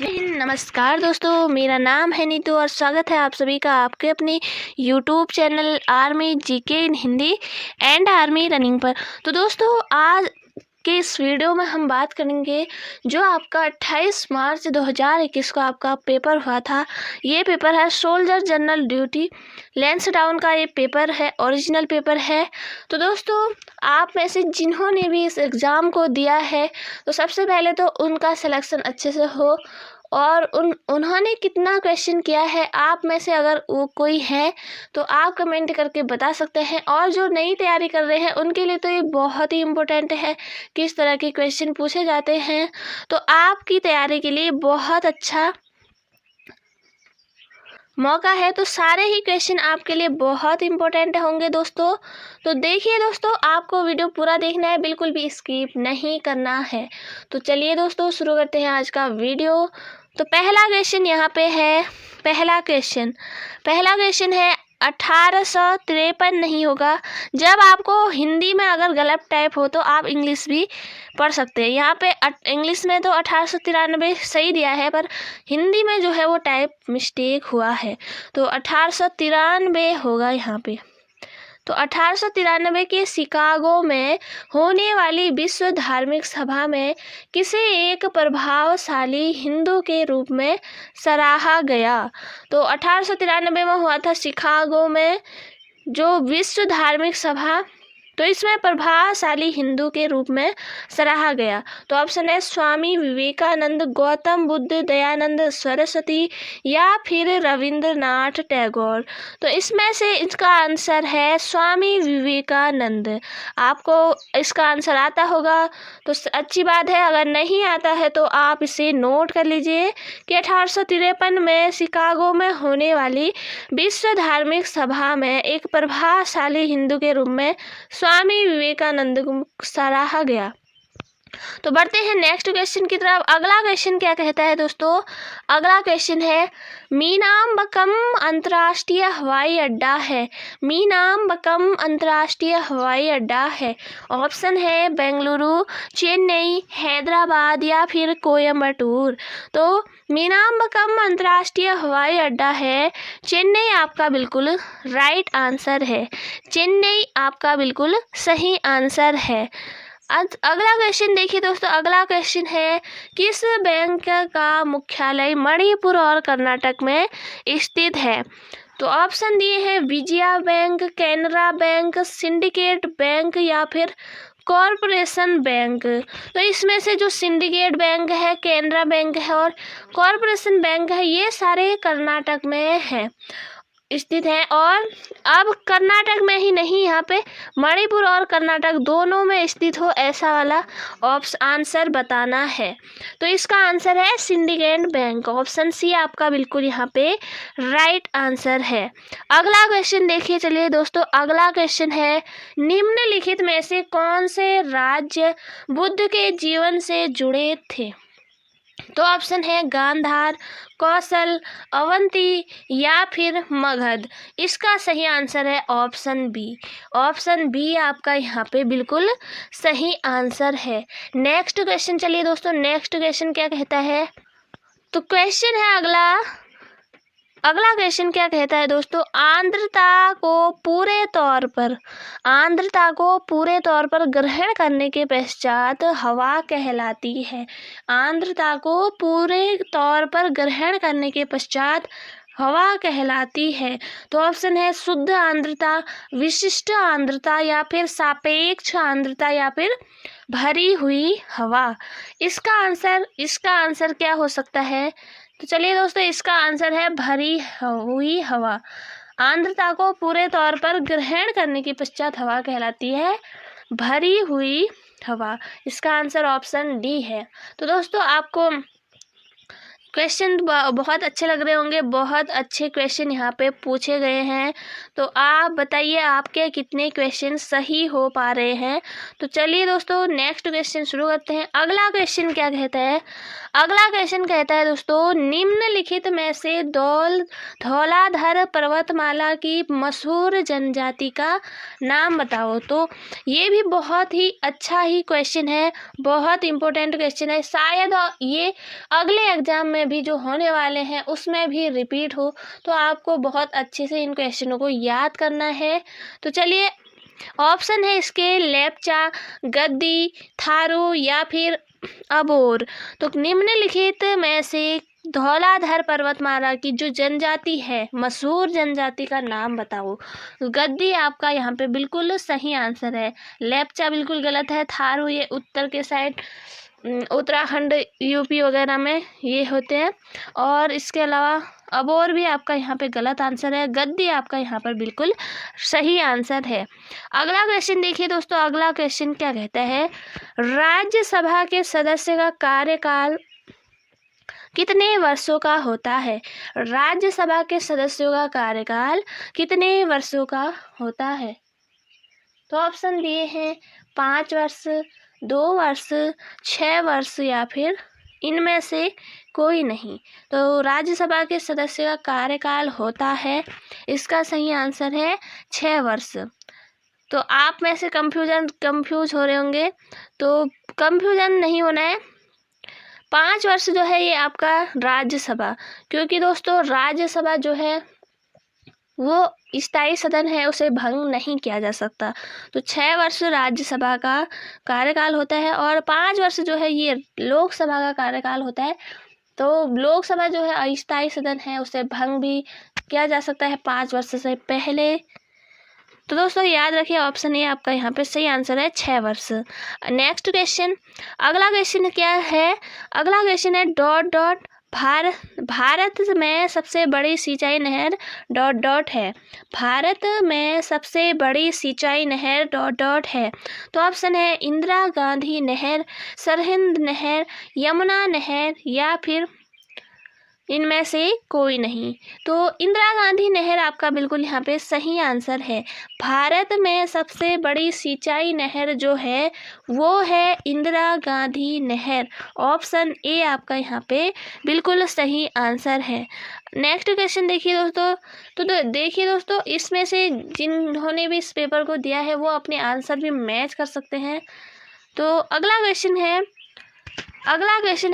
नमस्कार दोस्तों, मेरा नाम है नीतू और स्वागत है आप सभी का आपके अपने YouTube channel army GK in Hindi and army running पर। तो दोस्तों, आज के इस वीडियो में हम बात करेंगे जो आपका 28 मार्च 2021 को आपका पेपर हुआ था। ये पेपर है सोल्जर जनरल ड्यूटी लैंसडाउन का। ये पेपर है, ओरिजिनल पेपर है। तो दोस्तों, आप में से जिन्होंने भी इस एग्ज़ाम को दिया है तो सबसे पहले तो उनका सिलेक्शन अच्छे से हो और उन्होंने कितना क्वेश्चन किया है, आप में से अगर वो कोई है तो आप कमेंट करके बता सकते हैं। और जो नई तैयारी कर रहे हैं उनके लिए तो ये बहुत ही इम्पोर्टेंट है, किस तरह के क्वेश्चन पूछे जाते हैं। तो आपकी तैयारी के लिए बहुत अच्छा मौका है। तो सारे ही क्वेश्चन आपके लिए बहुत इम्पोर्टेंट होंगे दोस्तों। तो देखिए दोस्तों, आपको वीडियो पूरा देखना है, बिल्कुल भी स्किप नहीं करना है। तो चलिए दोस्तों, शुरू करते हैं आज का वीडियो। तो पहला क्वेश्चन यहाँ पे है। पहला क्वेश्चन है 1853 नहीं होगा। जब आपको हिंदी में अगर गलत टाइप हो तो आप इंग्लिश भी पढ़ सकते हैं। यहाँ पे इंग्लिश में तो 1893 सही दिया है, पर हिंदी में जो है वो टाइप मिस्टेक हुआ है, तो 1893 होगा यहाँ पे। तो 1893 के शिकागो में होने वाली विश्व धार्मिक सभा में किसे एक प्रभावशाली हिंदू के रूप में सराहा गया। तो 1893 में हुआ था शिकागो में जो विश्व धार्मिक सभा, तो इसमें प्रभावशाली हिंदू के रूप में सराहा गया। तो ऑप्शन है स्वामी विवेकानंद, गौतम बुद्ध, दयानंद सरस्वती या फिर रविंद्रनाथ टैगोर। तो इसमें से इसका आंसर है स्वामी विवेकानंद। आपको इसका आंसर आता होगा तो अच्छी बात है, अगर नहीं आता है तो आप इसे नोट कर लीजिए कि 1853 में शिकागो में होने वाली विश्व धार्मिक सभा में एक प्रभावशाली हिंदू के रूप में स्वामी विवेकानंद को सराहा गया। तो बढ़ते हैं नेक्स्ट क्वेश्चन की तरफ। अगला क्वेश्चन क्या कहता है दोस्तों? अगला क्वेश्चन है मीनाम्बक्कम अंतर्राष्ट्रीय हवाई अड्डा है। मीनाम्बक्कम अंतर्राष्ट्रीय हवाई अड्डा है। ऑप्शन है बेंगलुरु, चेन्नई, हैदराबाद या फिर कोयम्बटूर। तो मीनाम्बक्कम अंतर्राष्ट्रीय हवाई अड्डा है चेन्नई, आपका बिल्कुल राइट आंसर है। चेन्नई आपका बिल्कुल सही आंसर है। अगला क्वेश्चन देखिए दोस्तों। अगला क्वेश्चन है किस बैंक का मुख्यालय मणिपुर और कर्नाटक में स्थित है। तो ऑप्शन दिए हैं Vijaya bank, Canara bank, syndicate bank या फिर कॉरपोरेशन बैंक। तो इसमें से जो सिंडिकेट बैंक है, कैनरा बैंक है और कॉरपोरेशन बैंक है, ये सारे कर्नाटक में है स्थित है। और अब कर्नाटक में ही नहीं, यहाँ पे मणिपुर और कर्नाटक दोनों में स्थित हो, ऐसा वाला आंसर बताना है। तो इसका आंसर है सिंडिकेट बैंक। ऑप्शन सी आपका बिल्कुल यहाँ पे राइट आंसर है। अगला क्वेश्चन देखिए चलिए दोस्तों। अगला क्वेश्चन है निम्नलिखित में से कौन से राज्य बुद्ध के जीवन से जुड़े थे। तो ऑप्शन है गांधार, कौशल, अवंती या फिर मगध। इसका सही आंसर है ऑप्शन बी। ऑप्शन बी आपका यहाँ पे बिल्कुल सही आंसर है। नेक्स्ट क्वेश्चन चलिए दोस्तों। नेक्स्ट क्वेश्चन क्या कहता है? तो क्वेश्चन है अगला क्वेश्चन क्या कहता है दोस्तों? आर्द्रता को पूरे तौर पर ग्रहण करने के पश्चात हवा कहलाती है। आर्द्रता को पूरे तौर पर ग्रहण करने के पश्चात हवा कहलाती है। तो ऑप्शन है शुद्ध आर्द्रता, विशिष्ट आर्द्रता या फिर सापेक्ष आर्द्रता या फिर भरी हुई हवा। इसका आंसर क्या हो सकता है? तो चलिए दोस्तों, इसका आंसर है भरी हुई हवा। आर्द्रता को पूरे तौर पर ग्रहण करने के पश्चात हवा कहलाती है भरी हुई हवा। इसका आंसर ऑप्शन डी है। तो दोस्तों, आपको क्वेश्चन बहुत अच्छे लग रहे होंगे, बहुत अच्छे क्वेश्चन यहाँ पे पूछे गए हैं। तो आप बताइए आपके कितने क्वेश्चन सही हो पा रहे हैं। तो चलिए दोस्तों, नेक्स्ट क्वेश्चन शुरू करते हैं। अगला क्वेश्चन क्या कहता है? अगला क्वेश्चन कहता है दोस्तों निम्नलिखित में से धौलाधर पर्वतमाला की मशहूर जनजाति का नाम बताओ। तो ये भी बहुत ही अच्छा ही क्वेश्चन है, बहुत इम्पोर्टेंट क्वेश्चन है। शायद ये अगले एग्जाम में में भी जो होने वाले हैं उसमें भी रिपीट हो, तो आपको बहुत अच्छे से इन क्वेश्चनों को याद करना है। तो चलिए, ऑप्शन है इसके लेप्चा, गद्दी, थारू या फिर अबोर। तो निम्नलिखित में से धौलाधर पर्वतमाला की जो जनजाति है, मशहूर जनजाति का नाम बताओ। गद्दी आपका यहाँ पे बिल्कुल सही आंसर है। लेप्चा बिल्कुल गलत है। थारू ये उत्तर के साइड, उत्तराखंड, यूपी वगैरह में ये होते हैं। और इसके अलावा अबोर भी आपका यहाँ पे गलत आंसर है। गद्दी आपका यहाँ पर बिल्कुल सही आंसर है। अगला क्वेश्चन देखिए दोस्तों, अगला क्वेश्चन क्या कहता है, राज्यसभा के सदस्य का कार्यकाल कितने वर्षों का होता है। राज्यसभा के सदस्यों का कार्यकाल कितने वर्षों का होता है। तो ऑप्शन दिए हैं 5 वर्ष, 2 वर्ष, 6 वर्ष या फिर इनमें से कोई नहीं। तो राज्यसभा के सदस्य का कार्यकाल होता है, इसका सही आंसर है 6 वर्ष। तो आप में से कंफ्यूज हो रहे होंगे, तो कंफ्यूजन नहीं होना है। 5 वर्ष जो है ये आपका राज्यसभा, क्योंकि दोस्तों राज्यसभा जो है वो स्थायी सदन है, उसे भंग नहीं किया जा सकता। तो 6 वर्ष राज्यसभा का कार्यकाल होता है और 5 वर्ष जो है ये लोकसभा का कार्यकाल होता है। तो लोकसभा जो है अस्थायी सदन है, उसे भंग भी किया जा सकता है 5 वर्ष से पहले। तो दोस्तों याद रखिए, ऑप्शन ए आपका यहाँ पे सही आंसर है 6 वर्ष। नेक्स्ट क्वेश्चन, अगला क्वेश्चन क्या है, अगला क्वेश्चन है डॉट डॉट भारत में सबसे बड़ी सिंचाई नहर डॉट डॉट है। भारत में सबसे बड़ी सिंचाई नहर डॉट डॉट है। तो ऑप्शन है इंदिरा गांधी नहर, सरहिंद नहर, यमुना नहर या फिर इनमें से कोई नहीं। तो इंदिरा गांधी नहर आपका बिल्कुल यहाँ पे सही आंसर है। भारत में सबसे बड़ी सिंचाई नहर जो है वो है इंदिरा गांधी नहर। ऑप्शन ए आपका यहाँ पे बिल्कुल सही आंसर है। नेक्स्ट क्वेश्चन देखिए दोस्तों, तो देखिए दोस्तों, इसमें से जिन्होंने भी इस पेपर को दिया है वो अपने आंसर भी मैच कर सकते हैं। तो अगला क्वेश्चन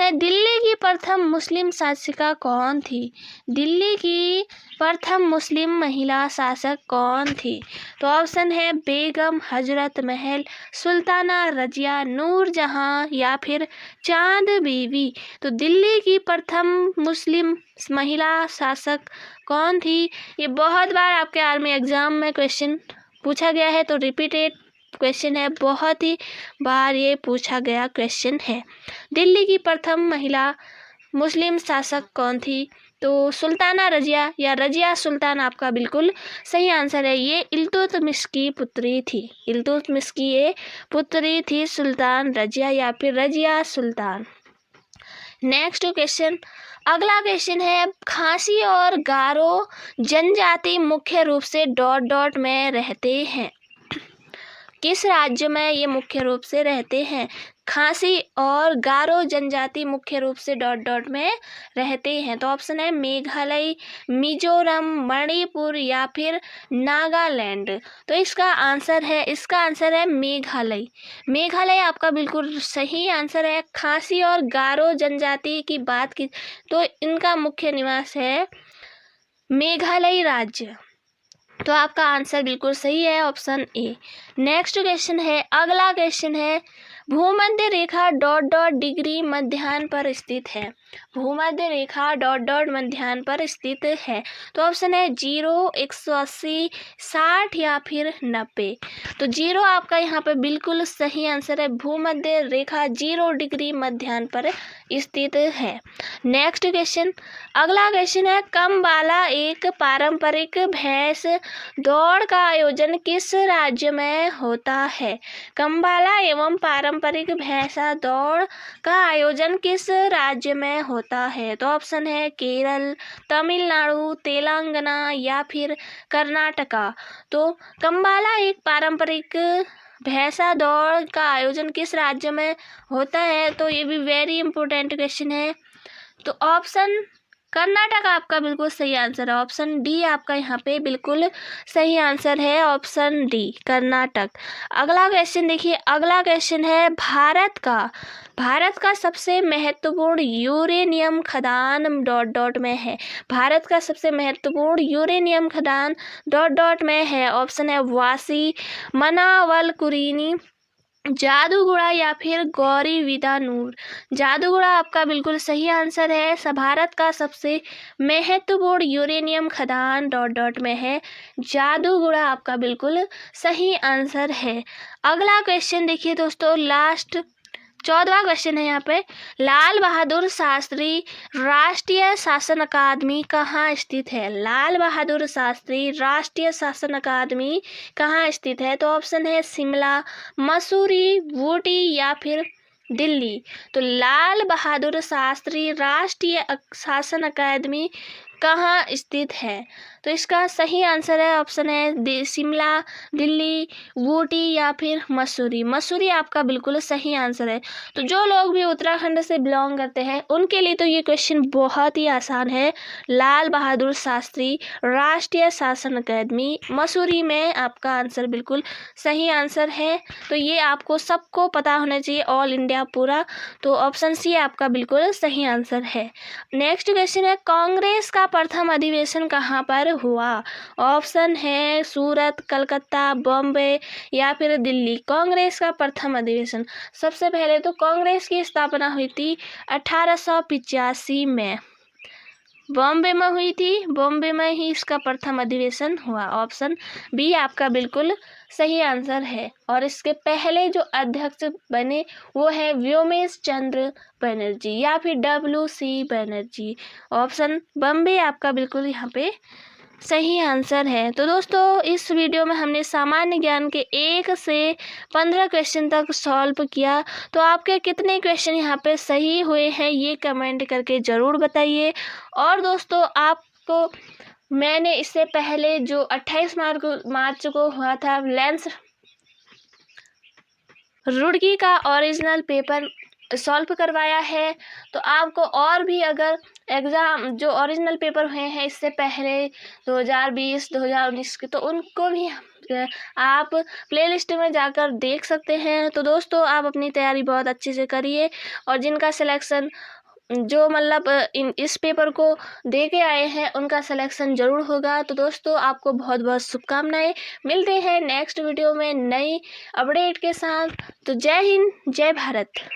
है दिल्ली की प्रथम मुस्लिम शासिका कौन थी। दिल्ली की प्रथम मुस्लिम महिला शासक कौन थी। तो ऑप्शन है बेगम हजरत महल, सुल्ताना रजिया, नूरजहां या फिर चांद बीवी। तो दिल्ली की प्रथम मुस्लिम महिला शासक कौन थी, ये बहुत बार आपके आर्मी एग्जाम में क्वेश्चन पूछा गया है। तो रिपीटेड क्वेश्चन है, बहुत ही बार ये पूछा गया क्वेश्चन है। दिल्ली की प्रथम महिला मुस्लिम शासक कौन थी। तो सुल्ताना रजिया या रजिया सुल्तान आपका बिल्कुल सही आंसर है। ये इल्तुतमिश की पुत्री थी। इल्तुतमिश की ये पुत्री थी सुल्तान रजिया या फिर रजिया सुल्तान। नेक्स्ट क्वेश्चन, अगला क्वेश्चन है खासी और गारो जनजाति मुख्य रूप से डॉट डॉट में रहते हैं। किस राज्य में ये मुख्य रूप से रहते हैं। खासी और गारो जनजाति मुख्य रूप से डॉट डॉट में रहते हैं। तो ऑप्शन है मेघालय, मिजोरम, मणिपुर या फिर नागालैंड। तो इसका आंसर है मेघालय। मेघालय आपका बिल्कुल सही आंसर है। खासी और गारो जनजाति की बात की तो इनका मुख्य निवास है मेघालय राज्य। तो आपका आंसर बिल्कुल सही है, ऑप्शन ए। नेक्स्ट क्वेश्चन है, अगला क्वेश्चन है भूमध्य रेखा डॉट डॉट डिग्री मध्याह्न पर स्थित है। भूमध्य रेखा डॉट डॉट मध्याह्न पर स्थित है। तो ऑप्शन है 0, 180, 60 या फिर 90। तो 0 आपका यहाँ पे बिल्कुल सही आंसर है। भूमध्य रेखा 0 डिग्री मध्याह्न पर स्थित है। नेक्स्ट क्वेश्चन, अगला क्वेश्चन है कमबाला एक पारंपरिक भैंस दौड़ का आयोजन किस राज्य में होता है। कमबाला एवं पारंपरिक भैंसा दौड़ का आयोजन किस राज्य में होता है। तो ऑप्शन है केरल, तमिलनाडु, तेलंगाना या फिर कर्नाटका। तो कमबाला एक पारंपरिक भैंसा दौड़ का आयोजन किस राज्य में होता है। तो ये भी वेरी इंपॉर्टेंट क्वेश्चन है। तो ऑप्शन कर्नाटक आपका बिल्कुल सही आंसर है। ऑप्शन डी आपका यहाँ पे बिल्कुल सही आंसर है, ऑप्शन डी कर्नाटक। अगला क्वेश्चन देखिए, अगला क्वेश्चन है भारत का सबसे महत्वपूर्ण यूरेनियम खदान डॉट डॉट में है। भारत का सबसे महत्वपूर्ण यूरेनियम खदान डॉट डॉट में है। ऑप्शन है वासी, मनावलकुरीनी, जादूगुड़ा या फिर गौरीबिदनूर। जादूगुड़ा आपका बिल्कुल सही आंसर है। भारत का सबसे महत्वपूर्ण यूरेनियम खदान डॉट डॉट में है। जादूगुड़ा आपका बिल्कुल सही आंसर है। अगला क्वेश्चन देखिए दोस्तों, लास्ट 14वां क्वेश्चन है यहाँ पे। लाल बहादुर शास्त्री राष्ट्रीय शासन अकादमी कहाँ स्थित है? लाल बहादुर शास्त्री राष्ट्रीय शासन अकादमी कहाँ स्थित है? तो ऑप्शन है शिमला, मसूरी, ऊटी या फिर दिल्ली। तो लाल बहादुर शास्त्री राष्ट्रीय शासन अकादमी कहाँ स्थित है? तो इसका सही आंसर है, ऑप्शन है शिमला, दिल्ली, ऊटी या फिर मसूरी। मसूरी आपका बिल्कुल सही आंसर है। तो जो लोग भी उत्तराखंड से बिलोंग करते हैं उनके लिए तो ये क्वेश्चन बहुत ही आसान है। लाल बहादुर शास्त्री राष्ट्रीय शासन अकादमी मसूरी में आपका आंसर बिल्कुल सही आंसर है। तो ये आपको सबको पता होना चाहिए, ऑल इंडिया पूरा। तो ऑप्शन सी आपका बिल्कुल सही आंसर है। नेक्स्ट क्वेश्चन है, कांग्रेस का प्रथम अधिवेशन कहाँ पर हुआ? ऑप्शन है सूरत, कलकत्ता, बॉम्बे या फिर दिल्ली। कांग्रेस का प्रथम अधिवेशन, सबसे पहले तो कांग्रेस की स्थापना हुई थी 1885 में, बॉम्बे में हुई थी। बॉम्बे में ही इसका प्रथम अधिवेशन हुआ। ऑप्शन बी आपका बिल्कुल सही आंसर है। और इसके पहले जो अध्यक्ष बने वो है व्योमेश चंद्र बनर्जी या फिर WC बनर्जी। ऑप्शन बॉम्बे आपका बिल्कुल यहाँ पे सही आंसर है। तो दोस्तों इस वीडियो में हमने सामान्य ज्ञान के 1 से 15 क्वेश्चन तक सॉल्व किया। तो आपके कितने क्वेश्चन यहाँ पे सही हुए हैं ये कमेंट करके ज़रूर बताइए। और दोस्तों आपको मैंने इससे पहले जो 28 मार्च को हुआ था लेंस रुड़की का ओरिजिनल पेपर सॉल्व करवाया है। तो आपको और भी अगर एग्ज़ाम जो ओरिजिनल पेपर हुए हैं इससे पहले 2020 2019 के, तो उनको भी आप प्लेलिस्ट में जाकर देख सकते हैं। तो दोस्तों आप अपनी तैयारी बहुत अच्छे से करिए और जिनका सिलेक्शन जो मतलब इस पेपर को दे के आए हैं उनका सिलेक्शन ज़रूर होगा। तो दोस्तों आपको बहुत बहुत शुभकामनाएं। मिलते हैं नेक्स्ट वीडियो में नई अपडेट के साथ। तो जय हिंद, जय भारत।